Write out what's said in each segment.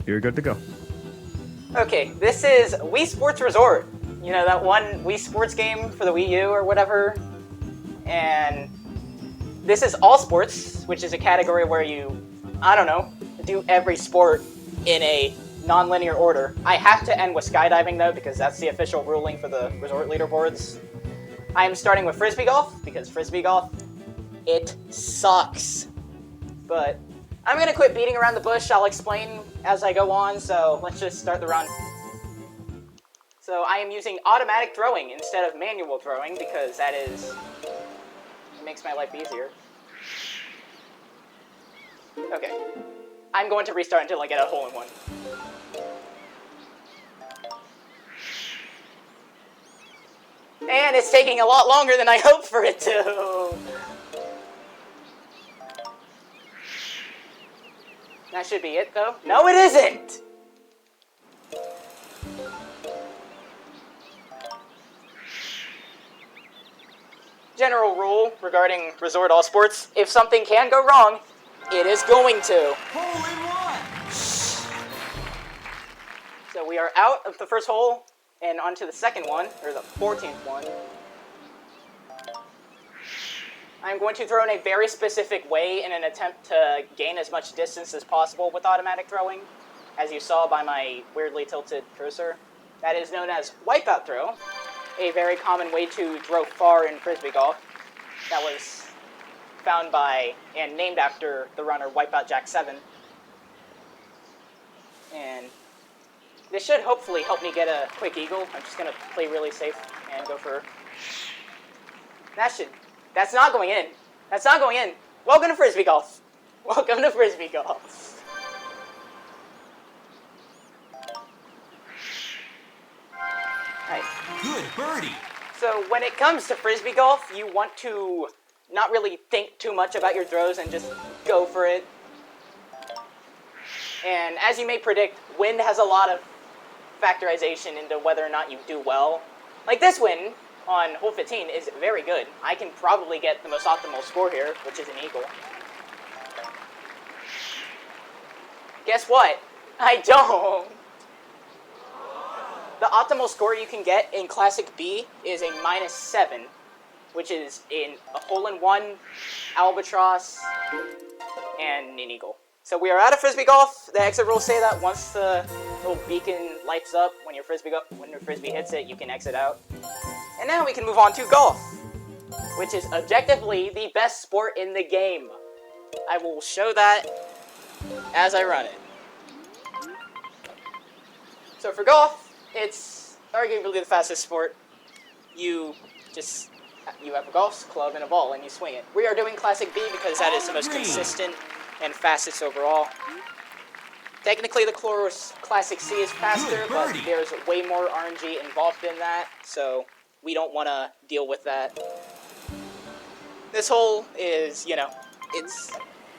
You're good to go. Okay, this is Wii Sports Resort. You know, that one Wii Sports game for the Wii U or whatever? And this is All Sports, which is a category where you, I don't know, do every sport in a non-linear order. I have to end with skydiving, though, because that's the official ruling for the resort leaderboards. I am starting with Frisbee Golf, because Frisbee Golf, it sucks. But I'm going to quit beating around the bush. I'll explain as I go on, so let's just start the run. So I am using automatic throwing instead of manual throwing because that is... it makes my life easier. Okay. I'm going to restart until I get a hole-in-one. And it's taking a lot longer than I hoped for it to. That should be it, though. No, it isn't! General rule regarding Resort All Sports, if something can go wrong, it is going to. Hole-in-one! So we are out of the first hole and onto the second one, or the 14th one. I'm going to throw in a very specific way in an attempt to gain as much distance as possible with automatic throwing, as you saw by my weirdly tilted cursor. That is known as wipeout throw, a very common way to throw far in Frisbee Golf. That was found by and named after the runner Wipeout Jack 7. And this should hopefully help me get a quick eagle. I'm just going to play really safe and go for... That's not going in. That's not going in. Welcome to Frisbee Golf. Welcome to Frisbee Golf. Nice. Good birdie. So when it comes to Frisbee Golf, you want to not really think too much about your throws and just go for it. And as you may predict, wind has a lot of factorization into whether or not you do well. Like this win on hole 15 is very good. I can probably get the most optimal score here, which is an eagle. Guess what? I don't. The optimal score you can get in Classic B is a -7, which is in a hole-in-one, albatross, and an eagle. So we are out of Frisbee Golf. The exit rules say that once the little beacon lights up when your Frisbee hits it, you can exit out. And now we can move on to golf, which is objectively the best sport in the game. I will show that as I run it. So for golf, it's arguably the fastest sport. You have a golf club and a ball and you swing it. We are doing Classic B because that is the most consistent and fastest overall. Technically the course Classic C is faster, but there's way more RNG involved in that, so we don't want to deal with that. This hole is, you know, it's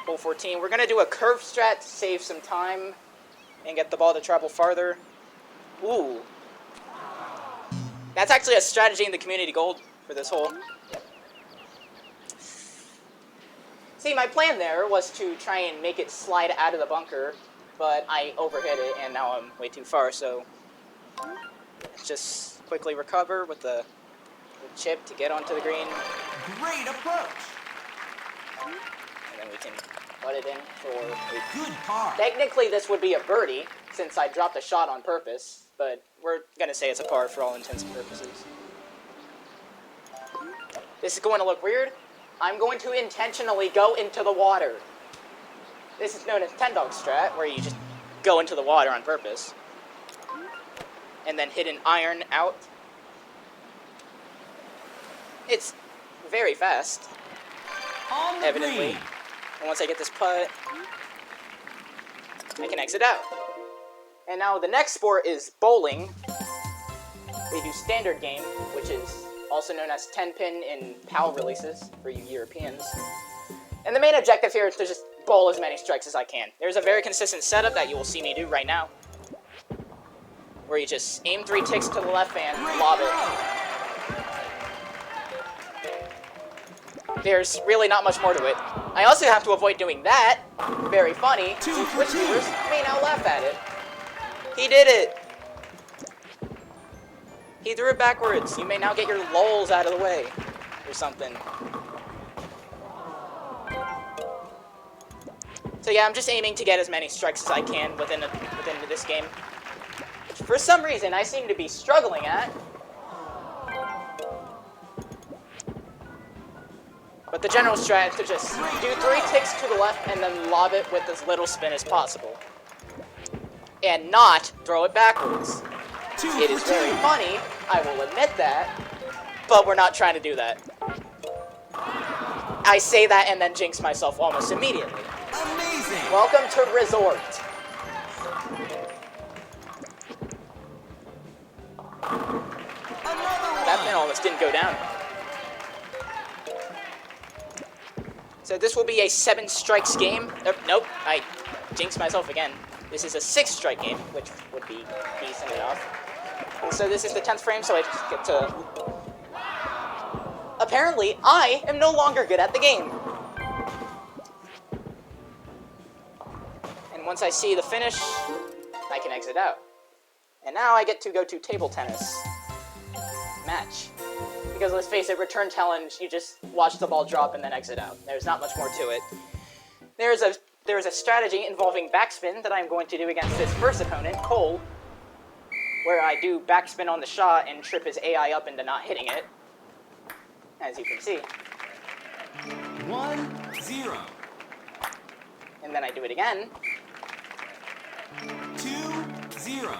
hole 14. We're going to do a curve strat to save some time and get the ball to travel farther. Ooh. That's actually a strategy in the community gold for this hole. See, my plan there was to try and make it slide out of the bunker, but I overhit it and now I'm way too far, so let's just quickly recover with the chip to get onto the green. Great approach. And then we can put it in for a good par. Technically, this would be a birdie since I dropped a shot on purpose, but we're going to say it's a par for all intents and purposes. This is going to look weird. I'm going to intentionally go into the water. This is known as 10-dog strat, where you just go into the water on purpose. And then hit an iron out. It's very fast, evidently. And once I get this putt, I can exit out. And now the next sport is bowling. They do standard game, which is also known as 10-pin in PAL releases for you Europeans. And the main objective here is to just bowl as many strikes as I can. There's a very consistent setup that you will see me do right now, where you just aim 3 ticks to the left and lob it. There's really not much more to it. I also have to avoid doing that. Very funny. Two for Twitch two. viewers may now laugh at it. He did it! He threw it backwards. You may now get your lulls out of the way. Or something. So yeah, I'm just aiming to get as many strikes as I can within this game. Which for some reason I seem to be struggling at. But the general strat is to just do 3 ticks to the left and then lob it with as little spin as possible. And not throw it backwards. It is very funny, I will admit that, but we're not trying to do that. I say that and then jinx myself almost immediately. Amazing! Welcome to Resort. That pin almost didn't go down. So this will be a 7 strikes game. Nope, I jinxed myself again. This is a 6 strike game, which would be decent enough. And so this is the 10th frame, so I just get to... Apparently, I am no longer good at the game. And once I see the finish, I can exit out. And now I get to go to table tennis match. Because let's face it, return challenge, you just watch the ball drop and then exit out. There's not much more to it. There is a strategy involving backspin that I'm going to do against this first opponent, Cole, where I do backspin on the shot and trip his AI up into not hitting it, as you can see. 1-0. And then I do it again. 2-0.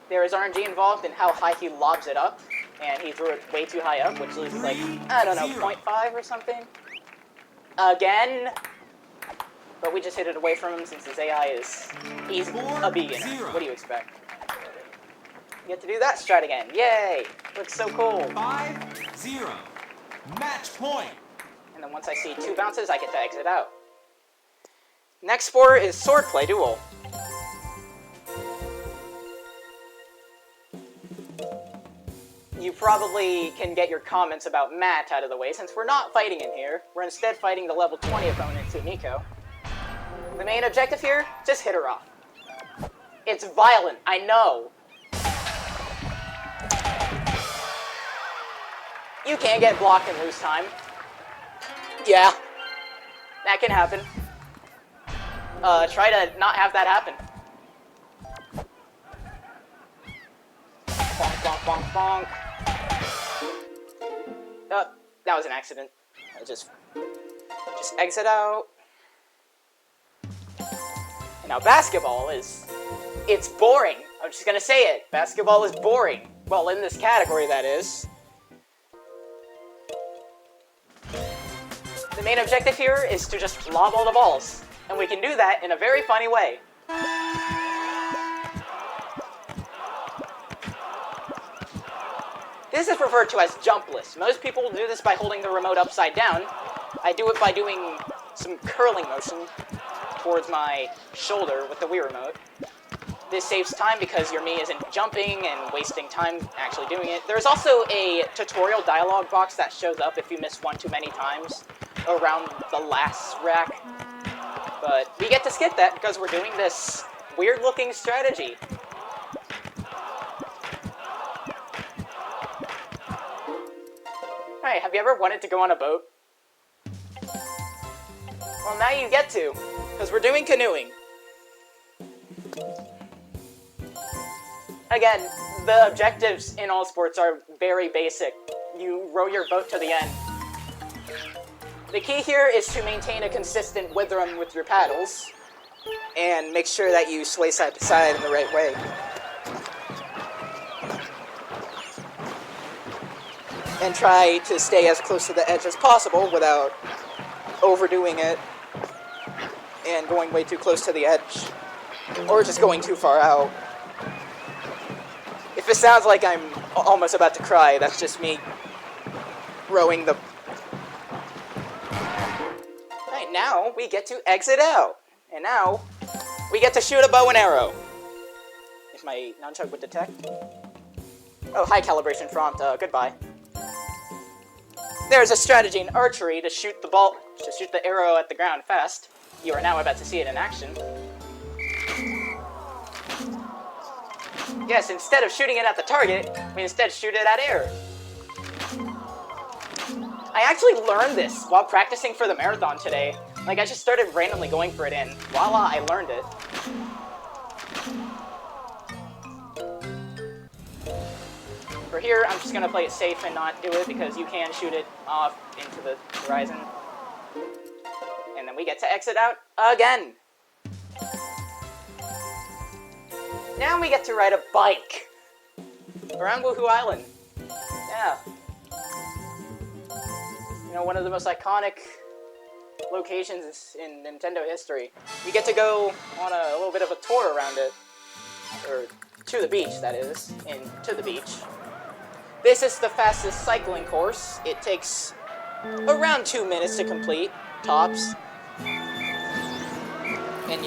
There is RNG involved in how high he lobs it up, and he threw it way too high up, which is like, I don't know, 0.5 or something. Again. But we just hit it away from him since his AI he's a beginner. 4-0. What do you expect? You get to do that strat again. Yay! Looks so cool. 5-0. Match point. And then once I see 2 bounces, I get to exit out. Next sport is swordplay duel. You probably can get your comments about Matt out of the way since we're not fighting in here. We're instead fighting the level 20 opponent, Sumiko. The main objective here, just hit her off. It's violent, I know. You can't get blocked and lose time. Yeah, that can happen. Try to not have that happen. Bonk, bonk, bonk, bonk. That was an accident. I just exit out. And now basketball it's boring. I'm just gonna say it. Basketball is boring. Well, in this category, that is. The main objective here is to just lob all the balls. And we can do that in a very funny way. This is referred to as jumpless. Most people do this by holding the remote upside down. I do it by doing some curling motion towards my shoulder with the Wii remote. This saves time because your Mii isn't jumping and wasting time actually doing it. There's also a tutorial dialogue box that shows up if you miss one too many times around the last rack. But we get to skip that because we're doing this weird-looking strategy. Hey, have you ever wanted to go on a boat? Well, now you get to, because we're doing canoeing. Again, the objectives in all sports are very basic. You row your boat to the end. The key here is to maintain a consistent rhythm with your paddles, and make sure that you sway side to side in the right way. And try to stay as close to the edge as possible without overdoing it and going way too close to the edge, or just going too far out. If it sounds like I'm almost about to cry, that's just me rowing the... Alright, now we get to exit out. And now we get to shoot a bow and arrow. If my nunchuck would detect. Oh, high calibration prompt, goodbye. There's a strategy in archery to shoot the arrow at the ground fast. You are now about to see it in action. Yes, instead of shooting it at the target, we instead shoot it at air. I actually learned this while practicing for the marathon today. Like, I just started randomly going for it and voila, I learned it. For here, I'm just gonna play it safe and not do it because you can shoot it off into the horizon. And then we get to exit out again. Now we get to ride a bike around Woohoo Island. Yeah. You know, one of the most iconic locations in Nintendo history. We get to go on a little bit of a tour around it. Or to the beach, that is. To the beach. This is the fastest cycling course. It takes around 2 minutes to complete, tops. And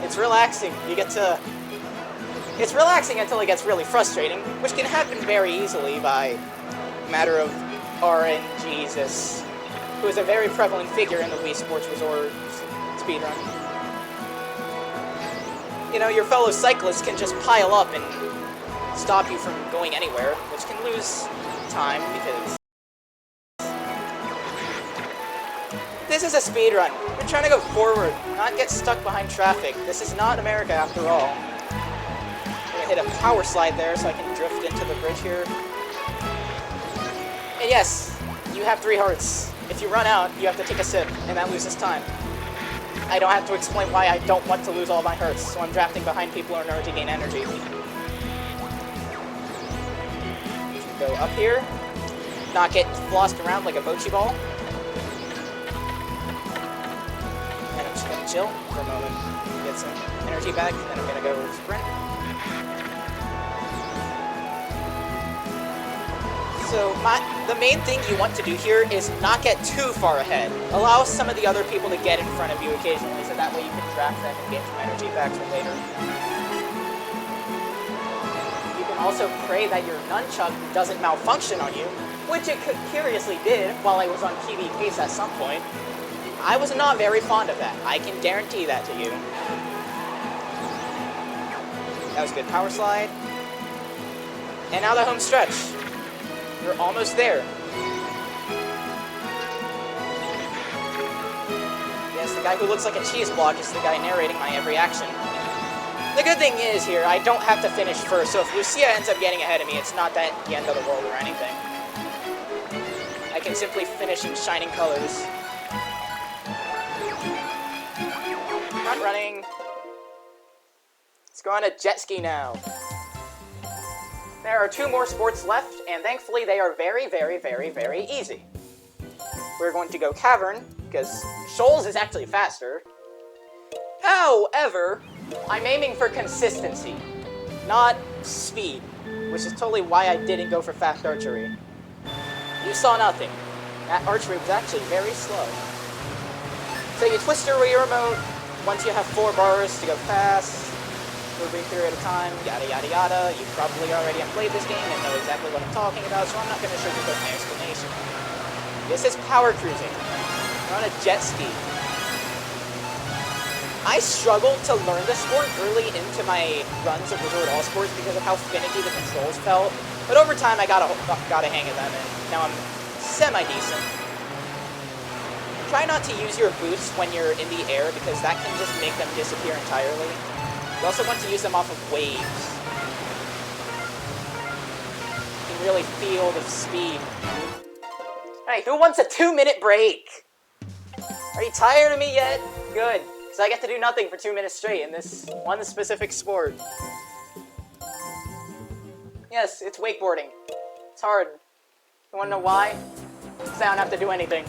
it's relaxing. It's relaxing until it gets really frustrating, which can happen very easily by matter of RNGesus, who is a very prevalent figure in the Wii Sports Resort speedrun. You know, your fellow cyclists can just pile up and stop you from going anywhere, which can lose time because this is a speedrun. We're trying to go forward, not get stuck behind traffic. This is not America after all. I'm gonna hit a power slide there so I can drift into the bridge here. And yes, you have 3 hearts. If you run out, you have to take a sip, and that loses time. I don't have to explain why I don't want to lose all my hearts, so I'm drafting behind people in order to gain energy. Go up here, not get flossed around like a bocce ball. And I'm just gonna chill for a moment, get some energy back, then I'm gonna go sprint. So the main thing you want to do here is not get too far ahead. Allow some of the other people to get in front of you occasionally, so that way you can draft them and gain some energy back for later. You can also pray that your nunchuck doesn't malfunction on you, which it curiously did while I was on PB pace at some point. I was not very fond of that. I can guarantee that to you. That was a good power slide. And now the home stretch. You're almost there. Yes, the guy who looks like a cheese block is the guy narrating my every action. The good thing is here, I don't have to finish first, so if Lucia ends up getting ahead of me, it's not that the end of the world or anything. I can simply finish in shining colors. Not running. Let's go on a jet ski now. There are 2 more sports left, and thankfully they are very, very, very, very easy. We're going to go Cavern, because Shoals is actually faster. However, I'm aiming for consistency, not speed, which is totally why I didn't go for fast archery. You saw nothing. That archery was actually very slow. So you twist your Wii remote once you have 4 bars to go fast. For a brief period of time, yada yada yada. You probably already have played this game and know exactly what I'm talking about, so I'm not going to sugarcoat my explanation. This is power cruising. We're on a jet ski. I struggled to learn the sport early into my runs of Resort All Sports because of how finicky the controls felt, but over time I got a hang of them, and now I'm semi-decent. Try not to use your boots when you're in the air because that can just make them disappear entirely. You also want to use them off of waves. You can really feel the speed. Alright, who wants a 2-minute break? Are you tired of me yet? Good, because I get to do nothing for 2 minutes straight in this one specific sport. Yes, it's wakeboarding. It's hard. You wanna know why? Because I don't have to do anything.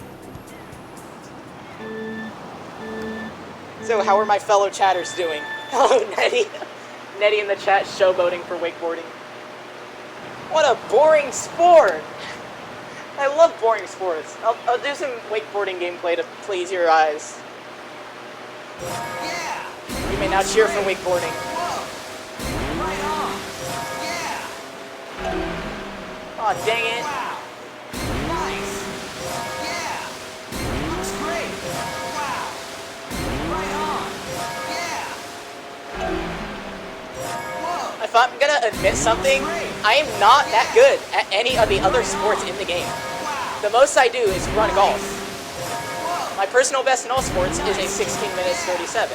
So how are my fellow chatters doing? Hello, Nettie. Nettie in the chat showboating for wakeboarding. What a boring sport! I love boring sports. I'll do some wakeboarding gameplay to please your eyes. Yeah! You may now cheer for wakeboarding. Whoa! Right on! Yeah! Aw, dang it. Wow. Nice. Yeah. Looks great. Wow. Right on. Yeah. Whoa. If I'm gonna admit something, I am not that good at any of the other sports in the game. Wow. The most I do is run golf. Whoa. My personal best in all sports is a 16 minutes 37.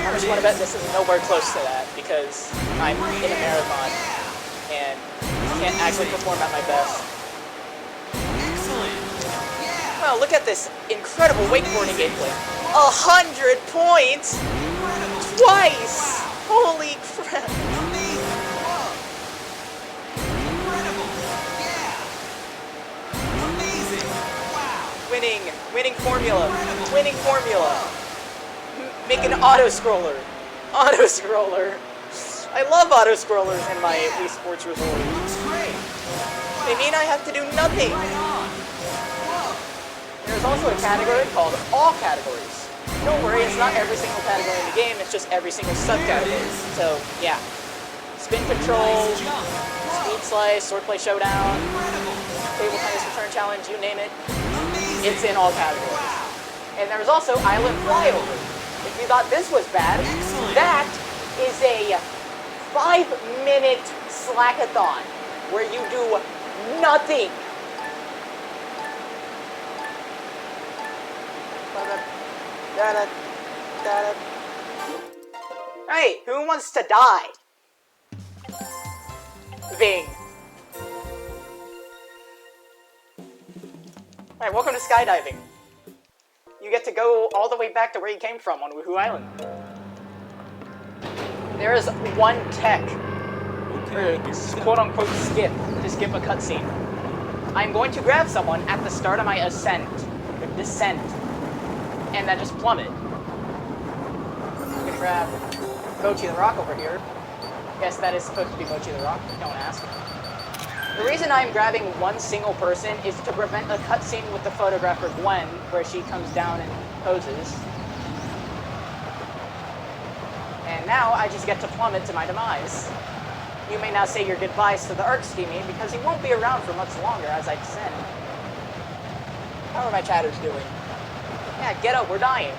I just want to bet this is nowhere close to that because I'm in a marathon and can't actually perform at my best. Excellent. Yeah. Well, look at this incredible wakeboarding gameplay. 100 points Incredible. twice! Holy crap! Amazing. Whoa. Incredible. Yeah. Amazing. Wow. Winning formula, winning formula. Make an auto-scroller. Auto-scroller. I love auto-scrollers in my Wii Sports Resort. Looks great. They mean I have to do nothing. Right on. Whoa. There's also a category called all categories. Don't worry, it's not every single category in the game, it's just every single subcategory. So, yeah. Spin control, Nice jump. speed slice, swordplay showdown, Incredible. table tennis return challenge, you name it. Amazing. It's in all categories. Wow. And there's also Island Flyover. If you thought this was bad, Excellent. that is a 5-minute slackathon where you do nothing. Hey, who wants to die? Ving. Alright, welcome to skydiving. You get to go all the way back to where you came from on Woohoo Island. There is one tech, or quote-unquote skip, to skip a cutscene. I'm going to grab someone at the start of my ascent, or descent, and then just plummet. I'm gonna grab Mochi the Rock over here. Yes, that is supposed to be Mochi the Rock, don't ask. The reason I'm grabbing one single person is to prevent a cutscene with the photographer Gwen, where she comes down and poses. And now I just get to plummet to my demise. You may now say your goodbyes to the arcski me because he won't be around for much longer as I descend. How are my chatters doing? Yeah, get up, we're dying.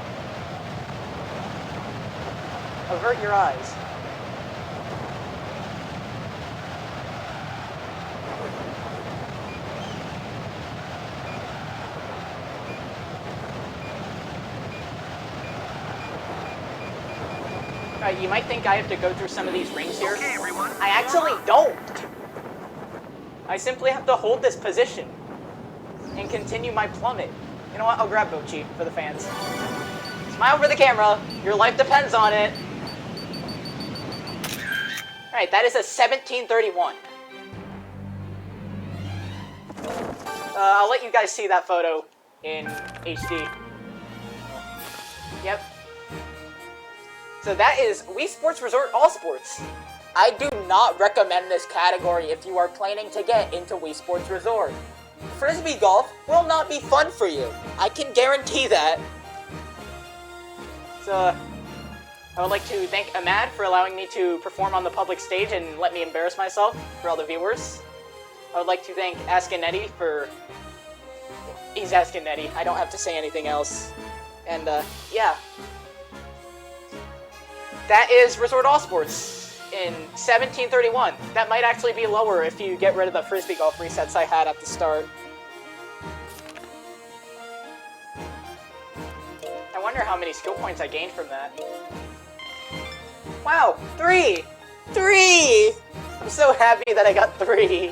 Avert your eyes. You might think I have to go through some of these rings here. Okay, everyone. I actually don't. I simply have to hold this position and continue my plummet. You know what? I'll grab Mochi for the fans. Smile for the camera. Your life depends on it. Alright, that is a 1731. I'll let you guys see that photo in HD. Yep. So that is Wii Sports Resort All Sports. I do not recommend this category if you are planning to get into Wii Sports Resort. Frisbee golf will not be fun for you. I can guarantee that. So, I would like to thank Ahmad for allowing me to perform on the public stage and let me embarrass myself for all the viewers. I would like to thank Askinetti for... He's Askinetti. I don't have to say anything else. And, yeah. That is Resort All Sports in 1731. That might actually be lower if you get rid of the Frisbee golf resets I had at the start. I wonder how many skill points I gained from that. Wow, 3! 3! I'm so happy that I got 3.